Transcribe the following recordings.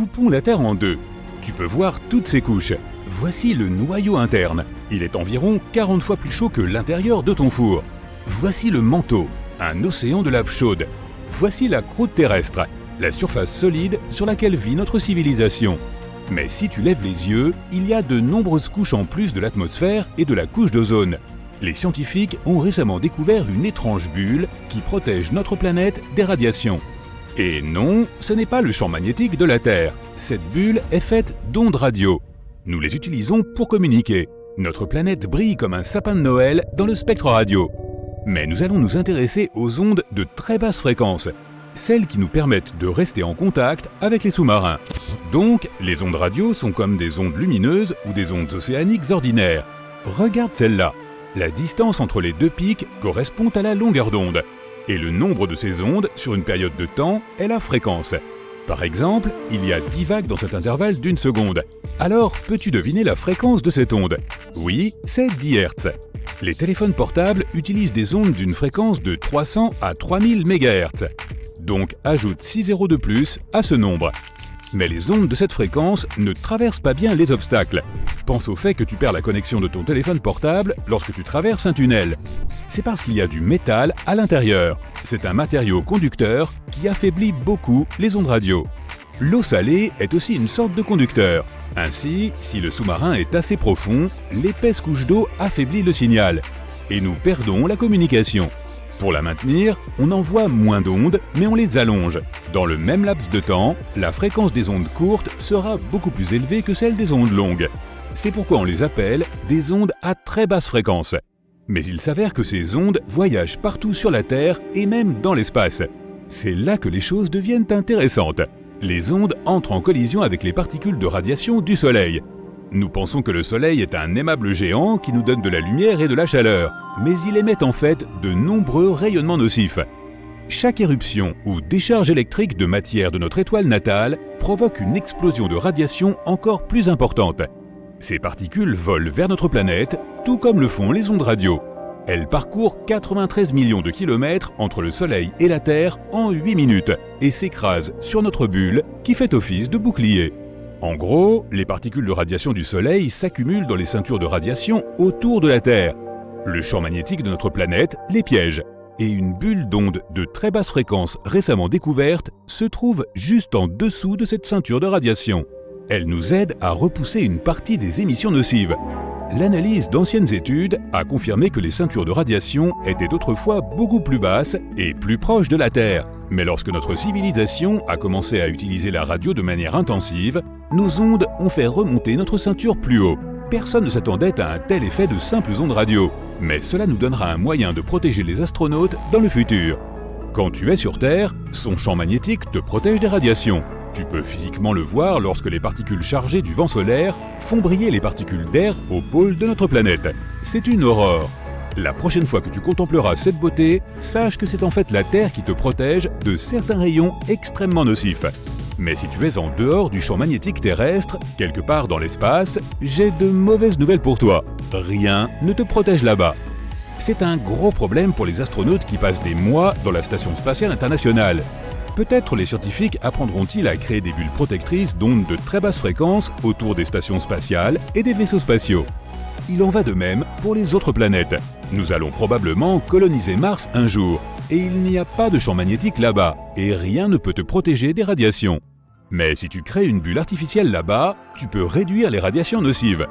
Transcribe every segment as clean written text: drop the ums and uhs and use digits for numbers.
Coupons la Terre en deux. Tu peux voir toutes ces couches. Voici le noyau interne. Il est environ 40 fois plus chaud que l'intérieur de ton four. Voici le manteau, un océan de lave chaude. Voici la croûte terrestre, la surface solide sur laquelle vit notre civilisation. Mais si tu lèves les yeux, il y a de nombreuses couches en plus de l'atmosphère et de la couche d'ozone. Les scientifiques ont récemment découvert une étrange bulle qui protège notre planète des radiations. Et non, ce n'est pas le champ magnétique de la Terre. Cette bulle est faite d'ondes radio. Nous les utilisons pour communiquer. Notre planète brille comme un sapin de Noël dans le spectre radio. Mais nous allons nous intéresser aux ondes de très basse fréquence, celles qui nous permettent de rester en contact avec les sous-marins. Donc, les ondes radio sont comme des ondes lumineuses ou des ondes océaniques ordinaires. Regarde celle-là. La distance entre les deux pics correspond à la longueur d'onde. Et le nombre de ces ondes sur une période de temps est la fréquence. Par exemple, il y a 10 vagues dans cet intervalle d'une seconde. Alors, peux-tu deviner la fréquence de cette onde? Oui, c'est 10 Hz. Les téléphones portables utilisent des ondes d'une fréquence de 300 à 3000 MHz. Donc, ajoute 6 zéros de plus à ce nombre. Mais les ondes de cette fréquence ne traversent pas bien les obstacles. Pense au fait que tu perds la connexion de ton téléphone portable lorsque tu traverses un tunnel. C'est parce qu'il y a du métal à l'intérieur. C'est un matériau conducteur qui affaiblit beaucoup les ondes radio. L'eau salée est aussi une sorte de conducteur. Ainsi, si le sous-marin est assez profond, l'épaisse couche d'eau affaiblit le signal. Et nous perdons la communication. Pour la maintenir, on envoie moins d'ondes, mais on les allonge. Dans le même laps de temps, la fréquence des ondes courtes sera beaucoup plus élevée que celle des ondes longues. C'est pourquoi on les appelle des ondes à très basse fréquence. Mais il s'avère que ces ondes voyagent partout sur la Terre et même dans l'espace. C'est là que les choses deviennent intéressantes. Les ondes entrent en collision avec les particules de radiation du Soleil. Nous pensons que le Soleil est un aimable géant qui nous donne de la lumière et de la chaleur, mais il émet en fait de nombreux rayonnements nocifs. Chaque éruption ou décharge électrique de matière de notre étoile natale provoque une explosion de radiation encore plus importante. Ces particules volent vers notre planète, tout comme le font les ondes radio. Elles parcourent 93 millions de kilomètres entre le Soleil et la Terre en 8 minutes et s'écrasent sur notre bulle qui fait office de bouclier. En gros, les particules de radiation du Soleil s'accumulent dans les ceintures de radiation autour de la Terre. Le champ magnétique de notre planète les piège. Et une bulle d'ondes de très basse fréquence récemment découverte se trouve juste en dessous de cette ceinture de radiation. Elle nous aide à repousser une partie des émissions nocives. L'analyse d'anciennes études a confirmé que les ceintures de radiation étaient autrefois beaucoup plus basses et plus proches de la Terre. Mais lorsque notre civilisation a commencé à utiliser la radio de manière intensive, nos ondes ont fait remonter notre ceinture plus haut. Personne ne s'attendait à un tel effet de simples ondes radio, mais cela nous donnera un moyen de protéger les astronautes dans le futur. Quand tu es sur Terre, son champ magnétique te protège des radiations. Tu peux physiquement le voir lorsque les particules chargées du vent solaire font briller les particules d'air au pôle de notre planète. C'est une aurore. La prochaine fois que tu contempleras cette beauté, sache que c'est en fait la Terre qui te protège de certains rayons extrêmement nocifs. Mais si tu es en dehors du champ magnétique terrestre, quelque part dans l'espace, j'ai de mauvaises nouvelles pour toi. Rien ne te protège là-bas. C'est un gros problème pour les astronautes qui passent des mois dans la Station spatiale internationale. Peut-être les scientifiques apprendront-ils à créer des bulles protectrices d'ondes de très basse fréquence autour des stations spatiales et des vaisseaux spatiaux. Il en va de même pour les autres planètes. Nous allons probablement coloniser Mars un jour, et il n'y a pas de champ magnétique là-bas, et rien ne peut te protéger des radiations. Mais si tu crées une bulle artificielle là-bas, tu peux réduire les radiations nocives.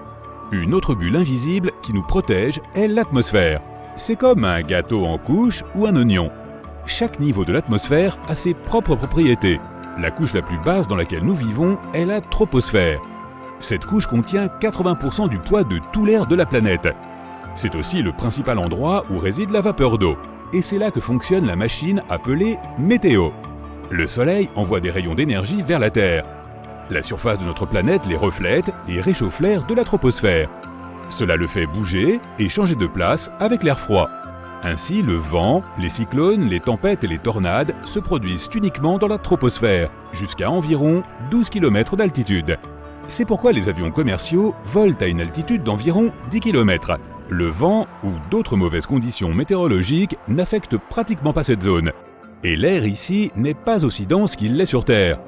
Une autre bulle invisible qui nous protège est l'atmosphère. C'est comme un gâteau en couche ou un oignon. Chaque niveau de l'atmosphère a ses propres propriétés. La couche la plus basse dans laquelle nous vivons est la troposphère. Cette couche contient 80% du poids de tout l'air de la planète. C'est aussi le principal endroit où réside la vapeur d'eau. Et c'est là que fonctionne la machine appelée météo. Le Soleil envoie des rayons d'énergie vers la Terre. La surface de notre planète les reflète et réchauffe l'air de la troposphère. Cela le fait bouger et changer de place avec l'air froid. Ainsi, le vent, les cyclones, les tempêtes et les tornades se produisent uniquement dans la troposphère, jusqu'à environ 12 km d'altitude. C'est pourquoi les avions commerciaux volent à une altitude d'environ 10 km. Le vent ou d'autres mauvaises conditions météorologiques n'affectent pratiquement pas cette zone. Et l'air ici n'est pas aussi dense qu'il l'est sur Terre.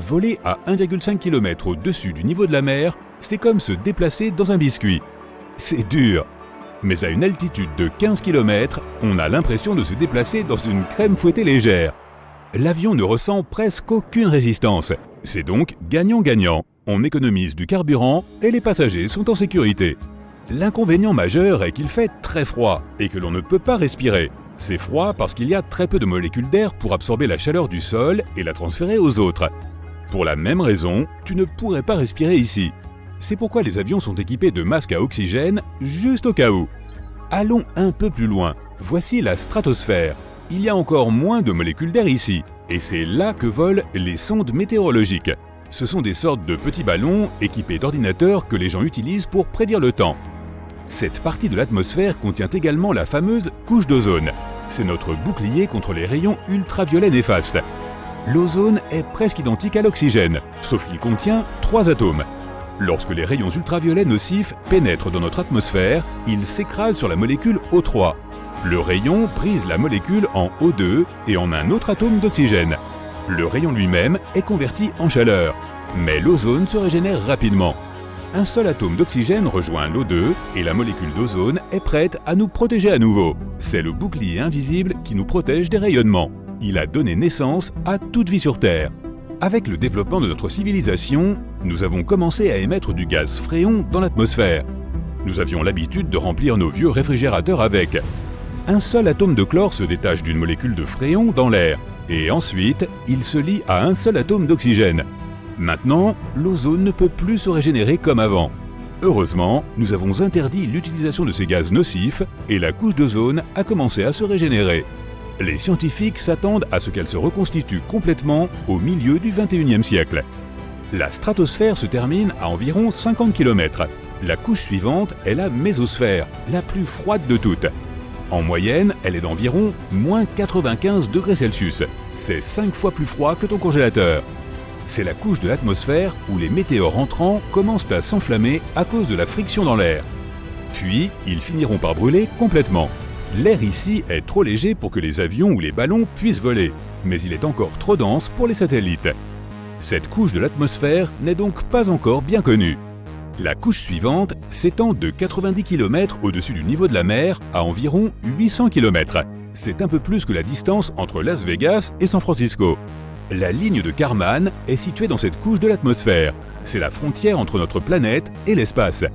Voler à 1,5 km au-dessus du niveau de la mer, c'est comme se déplacer dans un biscuit. C'est dur. Mais à une altitude de 15 km, on a l'impression de se déplacer dans une crème fouettée légère. L'avion ne ressent presque aucune résistance. C'est donc gagnant-gagnant. On économise du carburant et les passagers sont en sécurité. L'inconvénient majeur est qu'il fait très froid et que l'on ne peut pas respirer. C'est froid parce qu'il y a très peu de molécules d'air pour absorber la chaleur du sol et la transférer aux autres. Pour la même raison, tu ne pourrais pas respirer ici. C'est pourquoi les avions sont équipés de masques à oxygène, juste au cas où. Allons un peu plus loin. Voici la stratosphère. Il y a encore moins de molécules d'air ici, et c'est là que volent les sondes météorologiques. Ce sont des sortes de petits ballons équipés d'ordinateurs que les gens utilisent pour prédire le temps. Cette partie de l'atmosphère contient également la fameuse couche d'ozone. C'est notre bouclier contre les rayons ultraviolets néfastes. L'ozone est presque identique à l'oxygène, sauf qu'il contient 3 atomes. Lorsque les rayons ultraviolets nocifs pénètrent dans notre atmosphère, ils s'écrasent sur la molécule O3. Le rayon brise la molécule en O2 et en un autre atome d'oxygène. Le rayon lui-même est converti en chaleur, mais l'ozone se régénère rapidement. Un seul atome d'oxygène rejoint l'O2 et la molécule d'ozone est prête à nous protéger à nouveau. C'est le bouclier invisible qui nous protège des rayonnements. Il a donné naissance à toute vie sur Terre. Avec le développement de notre civilisation, nous avons commencé à émettre du gaz fréon dans l'atmosphère. Nous avions l'habitude de remplir nos vieux réfrigérateurs avec. Un seul atome de chlore se détache d'une molécule de fréon dans l'air, et ensuite, il se lie à un seul atome d'oxygène. Maintenant, l'ozone ne peut plus se régénérer comme avant. Heureusement, nous avons interdit l'utilisation de ces gaz nocifs et la couche d'ozone a commencé à se régénérer. Les scientifiques s'attendent à ce qu'elle se reconstitue complètement au milieu du XXIe siècle. La stratosphère se termine à environ 50 km. La couche suivante est la mésosphère, la plus froide de toutes. En moyenne, elle est d'environ moins 95 degrés Celsius. C'est 5 fois plus froid que ton congélateur. C'est la couche de l'atmosphère où les météores entrants commencent à s'enflammer à cause de la friction dans l'air. Puis, ils finiront par brûler complètement. L'air ici est trop léger pour que les avions ou les ballons puissent voler, mais il est encore trop dense pour les satellites. Cette couche de l'atmosphère n'est donc pas encore bien connue. La couche suivante s'étend de 90 km au-dessus du niveau de la mer à environ 800 km. C'est un peu plus que la distance entre Las Vegas et San Francisco. La ligne de Kármán est située dans cette couche de l'atmosphère. C'est la frontière entre notre planète et l'espace.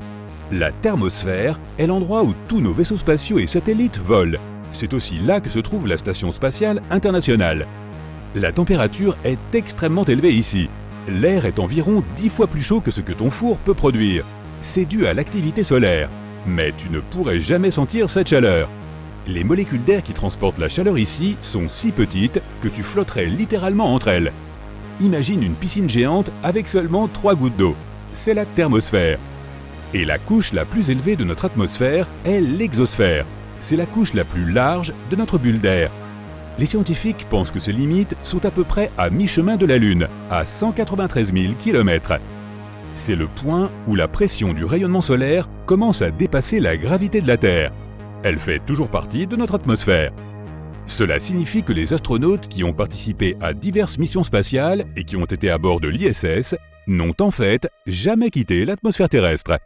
La thermosphère est l'endroit où tous nos vaisseaux spatiaux et satellites volent. C'est aussi là que se trouve la Station spatiale internationale. La température est extrêmement élevée ici. L'air est environ 10 fois plus chaud que ce que ton four peut produire. C'est dû à l'activité solaire. Mais tu ne pourrais jamais sentir cette chaleur. Les molécules d'air qui transportent la chaleur ici sont si petites que tu flotterais littéralement entre elles. Imagine une piscine géante avec seulement 3 gouttes d'eau. C'est la thermosphère. Et la couche la plus élevée de notre atmosphère est l'exosphère. C'est la couche la plus large de notre bulle d'air. Les scientifiques pensent que ces limites sont à peu près à mi-chemin de la Lune, à 193 000 km. C'est le point où la pression du rayonnement solaire commence à dépasser la gravité de la Terre. Elle fait toujours partie de notre atmosphère. Cela signifie que les astronautes qui ont participé à diverses missions spatiales et qui ont été à bord de l'ISS n'ont en fait jamais quitté l'atmosphère terrestre.